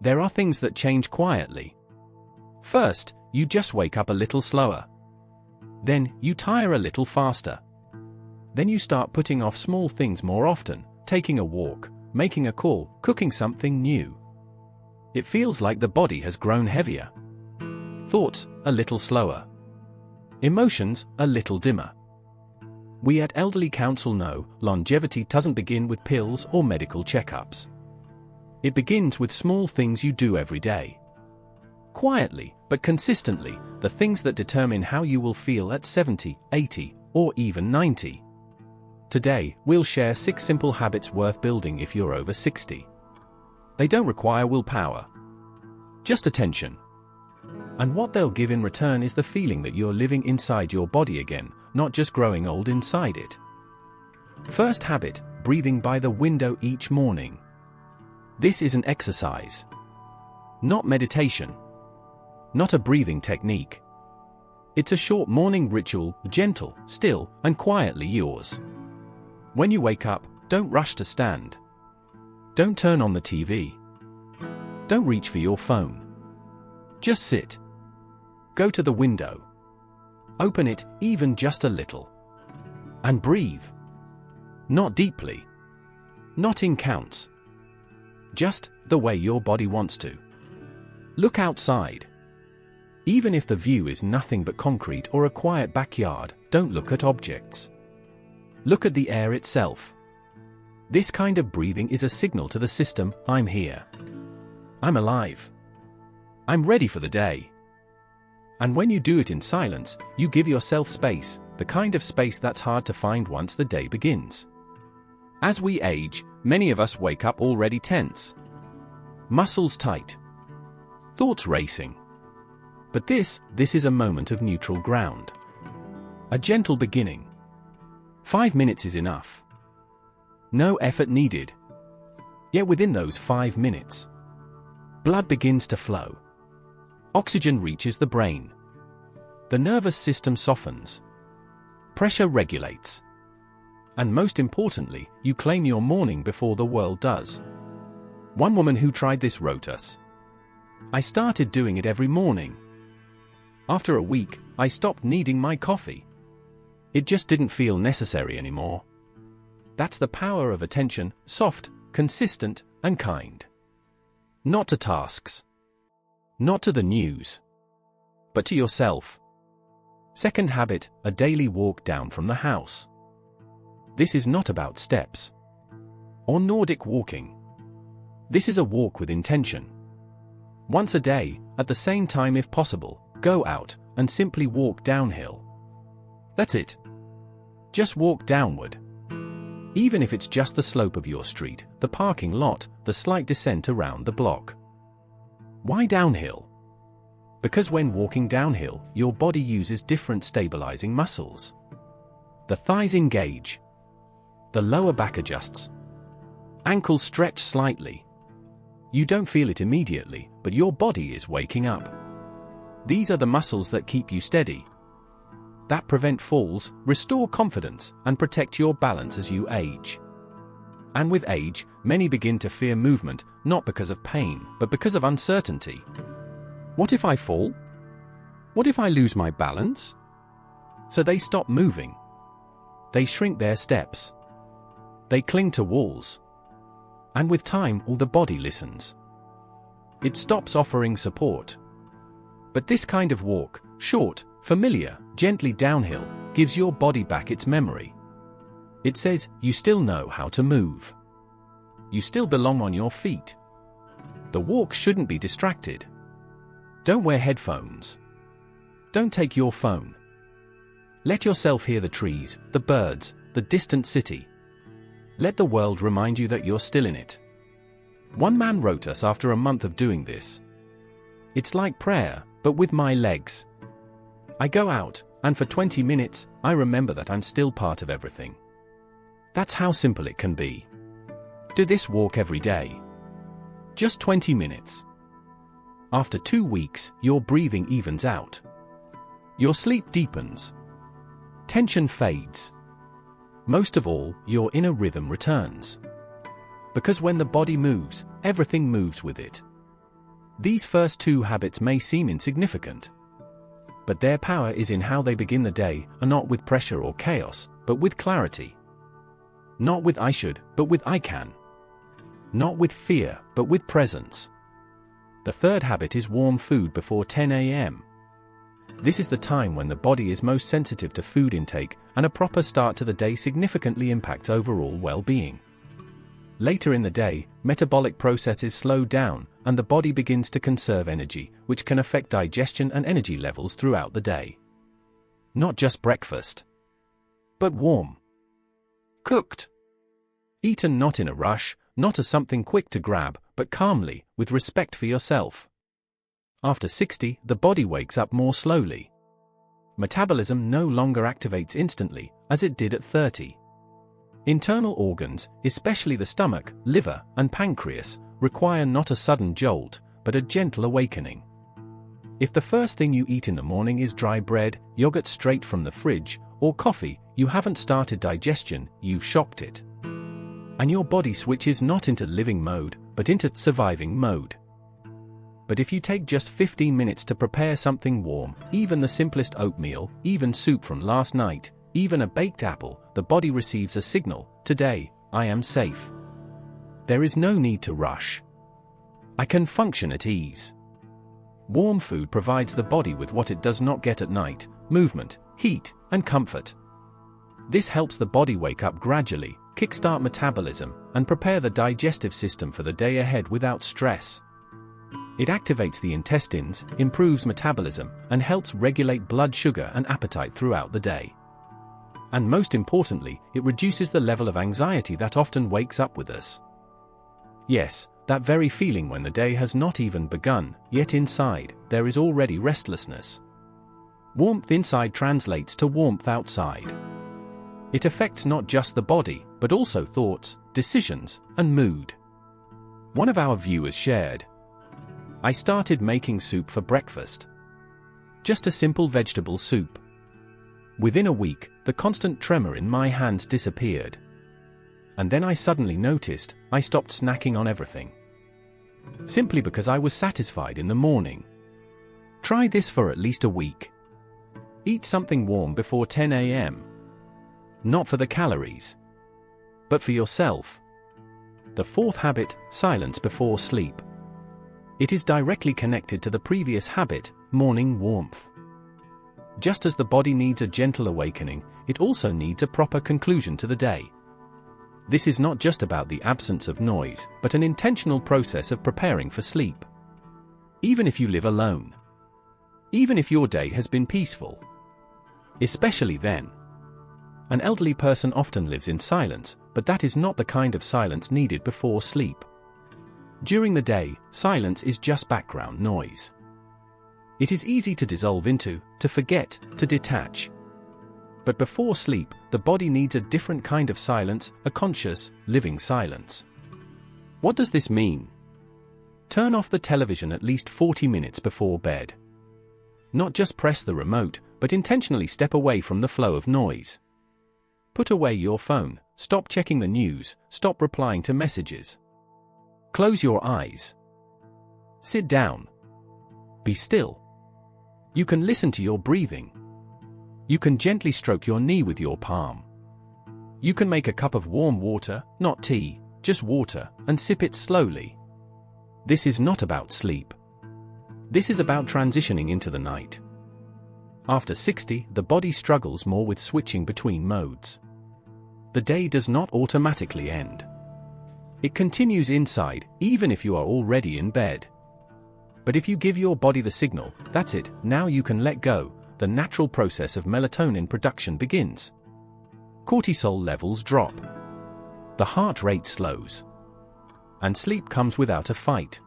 There are things that change quietly. First, you just wake up a little slower. Then, you tire a little faster. Then you start putting off small things more often, taking a walk, making a call, cooking something new. It feels like the body has grown heavier. Thoughts, a little slower. Emotions, a little dimmer. We at Elderly Council know longevity doesn't begin with pills or medical checkups. It begins with small things you do every day. Quietly, but consistently, the things that determine how you will feel at 70, 80, or even 90. Today, we'll share 6 simple habits worth building if you're over 60. They don't require willpower. Just attention. And what they'll give in return is the feeling that you're living inside your body again, not just growing old inside it. First habit, breathing by the window each morning. This is an exercise. Not meditation. Not a breathing technique. It's a short morning ritual, gentle, still, and quietly yours. When you wake up, don't rush to stand. Don't turn on the TV. Don't reach for your phone. Just sit. Go to the window. Open it, even just a little. And breathe. Not deeply. Not in counts. Just the way your body wants to. Look outside. Even if the view is nothing but concrete or a quiet backyard, don't look at objects. Look at the air itself. This kind of breathing is a signal to the system, I'm here. I'm alive. I'm ready for the day. And when you do it in silence, you give yourself space, the kind of space that's hard to find once the day begins. As we age, many of us wake up already tense. Muscles tight. Thoughts racing. But this is a moment of neutral ground. A gentle beginning. 5 minutes is enough. No effort needed. Yet within those 5 minutes, blood begins to flow. Oxygen reaches the brain. The nervous system softens. Pressure regulates. And most importantly, you claim your morning before the world does. One woman who tried this wrote us, "I started doing it every morning. After a week, I stopped needing my coffee. It just didn't feel necessary anymore." That's the power of attention, soft, consistent, and kind. Not to tasks. Not to the news. But to yourself. Second habit, a daily walk down from the house. This is not about steps. Or Nordic walking. This is a walk with intention. Once a day, at the same time if possible, go out and simply walk downhill. That's it. Just walk downward. Even if it's just the slope of your street, the parking lot, the slight descent around the block. Why downhill? Because when walking downhill, your body uses different stabilizing muscles. The thighs engage. The lower back adjusts. Ankles stretch slightly. You don't feel it immediately, but your body is waking up. These are the muscles that keep you steady, that prevent falls, restore confidence, and protect your balance as you age. And with age, many begin to fear movement, not because of pain, but because of uncertainty. What if I fall? What if I lose my balance? So they stop moving. They shrink their steps. They cling to walls. And with time, all the body listens. It stops offering support. But this kind of walk, short, familiar, gently downhill, gives your body back its memory. It says, you still know how to move. You still belong on your feet. The walk shouldn't be distracted. Don't wear headphones. Don't take your phone. Let yourself hear the trees, the birds, the distant city. Let the world remind you that you're still in it. One man wrote us after a month of doing this. It's like prayer, but with my legs. I go out, and for 20 minutes, I remember that I'm still part of everything. That's how simple it can be. Do this walk every day. Just 20 minutes. After 2 weeks, your breathing evens out. Your sleep deepens. Tension fades. Most of all, your inner rhythm returns. Because when the body moves, everything moves with it. These first two habits may seem insignificant, but their power is in how they begin the day, and not with pressure or chaos, but with clarity. Not with "I should," but with "I can." Not with fear, but with presence. The third habit is warm food before 10 a.m. This is the time when the body is most sensitive to food intake, and a proper start to the day significantly impacts overall well-being. Later in the day, metabolic processes slow down, and the body begins to conserve energy, which can affect digestion and energy levels throughout the day. Not just breakfast, but warm, cooked, eaten not in a rush, not as something quick to grab, but calmly, with respect for yourself. After 60, the body wakes up more slowly. Metabolism no longer activates instantly, as it did at 30. Internal organs, especially the stomach, liver, and pancreas, require not a sudden jolt, but a gentle awakening. If the first thing you eat in the morning is dry bread, yogurt straight from the fridge, or coffee, you haven't started digestion, you've shocked it. And your body switches not into living mode, but into surviving mode. But if you take just 15 minutes to prepare something warm, even the simplest oatmeal, even soup from last night, even a baked apple, the body receives a signal: today, I am safe. There is no need to rush. I can function at ease. Warm food provides the body with what it does not get at night: movement, heat, and comfort. This helps the body wake up gradually, kickstart metabolism, and prepare the digestive system for the day ahead without stress. It activates the intestines, improves metabolism, and helps regulate blood sugar and appetite throughout the day. And most importantly, it reduces the level of anxiety that often wakes up with us. Yes, that very feeling when the day has not even begun, yet inside, there is already restlessness. Warmth inside translates to warmth outside. It affects not just the body, but also thoughts, decisions, and mood. One of our viewers shared, "I started making soup for breakfast. Just a simple vegetable soup. Within a week, the constant tremor in my hands disappeared. And then I suddenly noticed I stopped snacking on everything. Simply because I was satisfied in the morning. Try this for at least a week. Eat something warm before 10 a.m. Not for the calories, but for yourself." The fourth habit, silence before sleep. It is directly connected to the previous habit, morning warmth. Just as the body needs a gentle awakening, it also needs a proper conclusion to the day. This is not just about the absence of noise, but an intentional process of preparing for sleep. Even if you live alone. Even if your day has been peaceful. Especially then. An elderly person often lives in silence, but that is not the kind of silence needed before sleep. During the day, silence is just background noise. It is easy to dissolve into, to forget, to detach. But before sleep, the body needs a different kind of silence, a conscious, living silence. What does this mean? Turn off the television at least 40 minutes before bed. Not just press the remote, but intentionally step away from the flow of noise. Put away your phone, stop checking the news, stop replying to messages. Close your eyes. Sit down. Be still. You can listen to your breathing. You can gently stroke your knee with your palm. You can make a cup of warm water, not tea, just water, and sip it slowly. This is not about sleep. This is about transitioning into the night. After 60, the body struggles more with switching between modes. The day does not automatically end. It continues inside, even if you are already in bed. But if you give your body the signal, that's it, now you can let go, the natural process of melatonin production begins. Cortisol levels drop. The heart rate slows. And sleep comes without a fight.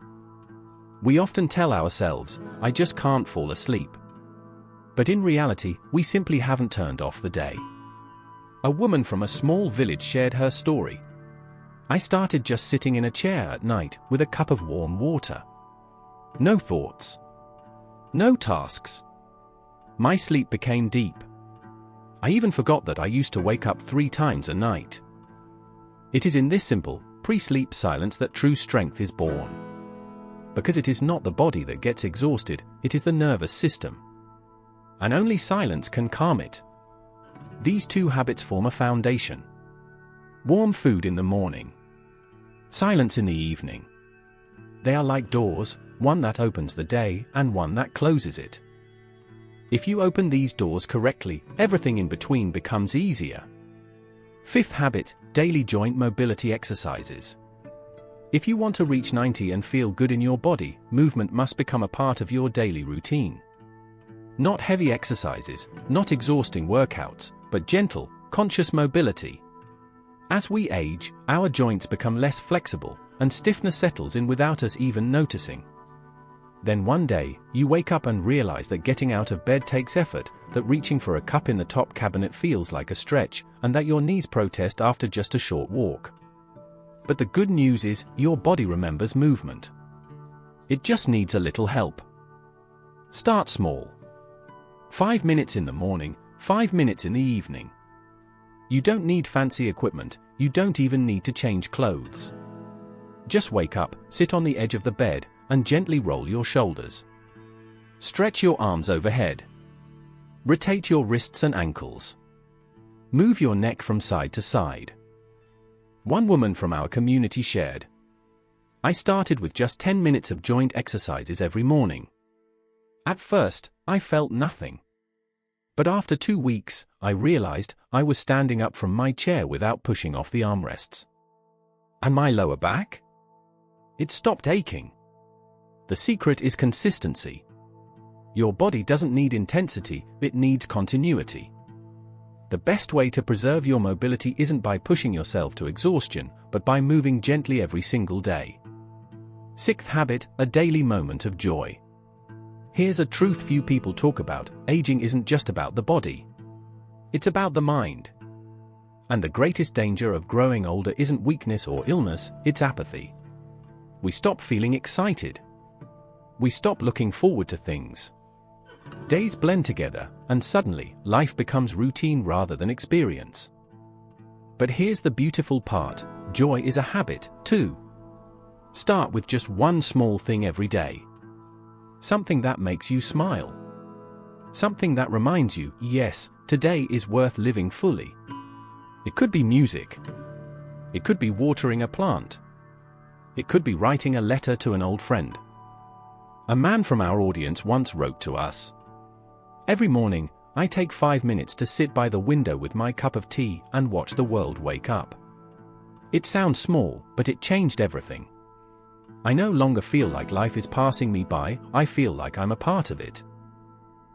We often tell ourselves, "I just can't fall asleep." But in reality, we simply haven't turned off the day. A woman from a small village shared her story. "I started just sitting in a chair at night with a cup of warm water. No thoughts. No tasks. My sleep became deep. I even forgot that I used to wake up 3 times a night." It is in this simple, pre-sleep silence that true strength is born. because it is not the body that gets exhausted, it is the nervous system. And only silence can calm it. These two habits form a foundation. Warm food in the morning. Silence in the evening. They are like doors, one that opens the day and one that closes it. If you open these doors correctly, everything in between becomes easier. Fifth habit, daily joint mobility exercises. If you want to reach 90 and feel good in your body, movement must become a part of your daily routine. Not heavy exercises, not exhausting workouts, but gentle, conscious mobility. As we age, our joints become less flexible, and stiffness settles in without us even noticing. Then one day, you wake up and realize that getting out of bed takes effort, that reaching for a cup in the top cabinet feels like a stretch, and that your knees protest after just a short walk. But the good news is, your body remembers movement. It just needs a little help. Start small. 5 minutes in the morning, 5 minutes in the evening. You don't need fancy equipment, you don't even need to change clothes. Just wake up, sit on the edge of the bed, and gently roll your shoulders. Stretch your arms overhead. Rotate your wrists and ankles. Move your neck from side to side. One woman from our community shared, "I started with just 10 minutes of joint exercises every morning. At first, I felt nothing. But after 2 weeks, I realized I was standing up from my chair without pushing off the armrests. And my lower back? It stopped aching." The secret is consistency. Your body doesn't need intensity, it needs continuity. The best way to preserve your mobility isn't by pushing yourself to exhaustion, but by moving gently every single day. Sixth habit, a daily moment of joy. Here's a truth few people talk about: aging isn't just about the body. It's about the mind. And the greatest danger of growing older isn't weakness or illness, it's apathy. We stop feeling excited. We stop looking forward to things. Days blend together, and suddenly, life becomes routine rather than experience. But here's the beautiful part: joy is a habit, too. Start with just one small thing every day. Something that makes you smile. Something that reminds you, yes, today is worth living fully. It could be music. It could be watering a plant. It could be writing a letter to an old friend. A man from our audience once wrote to us, "Every morning, I take 5 minutes to sit by the window with my cup of tea and watch the world wake up." It sounds small, but it changed everything. I no longer feel like life is passing me by, I feel like I'm a part of it.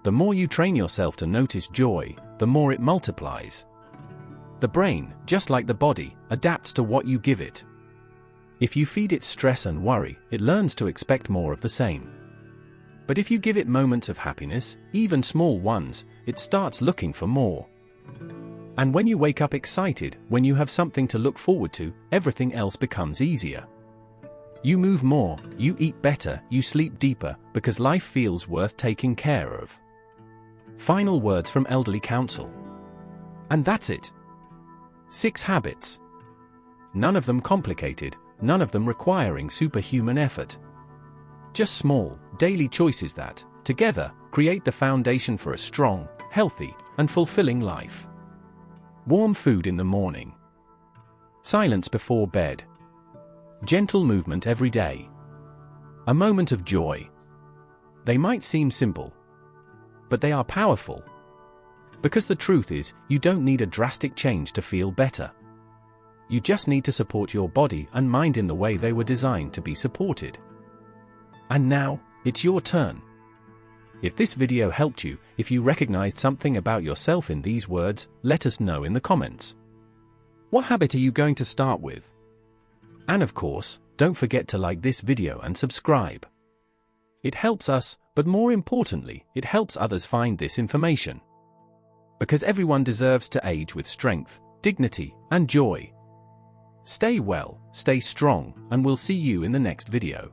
The more you train yourself to notice joy, the more it multiplies. The brain, just like the body, adapts to what you give it. If you feed it stress and worry, it learns to expect more of the same. But if you give it moments of happiness, even small ones, it starts looking for more. And when you wake up excited, when you have something to look forward to, everything else becomes easier. You move more, you eat better, you sleep deeper, because life feels worth taking care of. Final words from elderly counsel. And that's it. 6 habits. None of them complicated, none of them requiring superhuman effort. Just small, daily choices that, together, create the foundation for a strong, healthy, and fulfilling life. Warm food in the morning. Silence before bed. Gentle movement every day. A moment of joy. They might seem simple, but they are powerful. Because the truth is, you don't need a drastic change to feel better. You just need to support your body and mind in the way they were designed to be supported. And now, it's your turn. If this video helped you, if you recognized something about yourself in these words, let us know in the comments. What habit are you going to start with? And of course, don't forget to like this video and subscribe. It helps us, but more importantly, it helps others find this information. Because everyone deserves to age with strength, dignity, and joy. Stay well, stay strong, and we'll see you in the next video.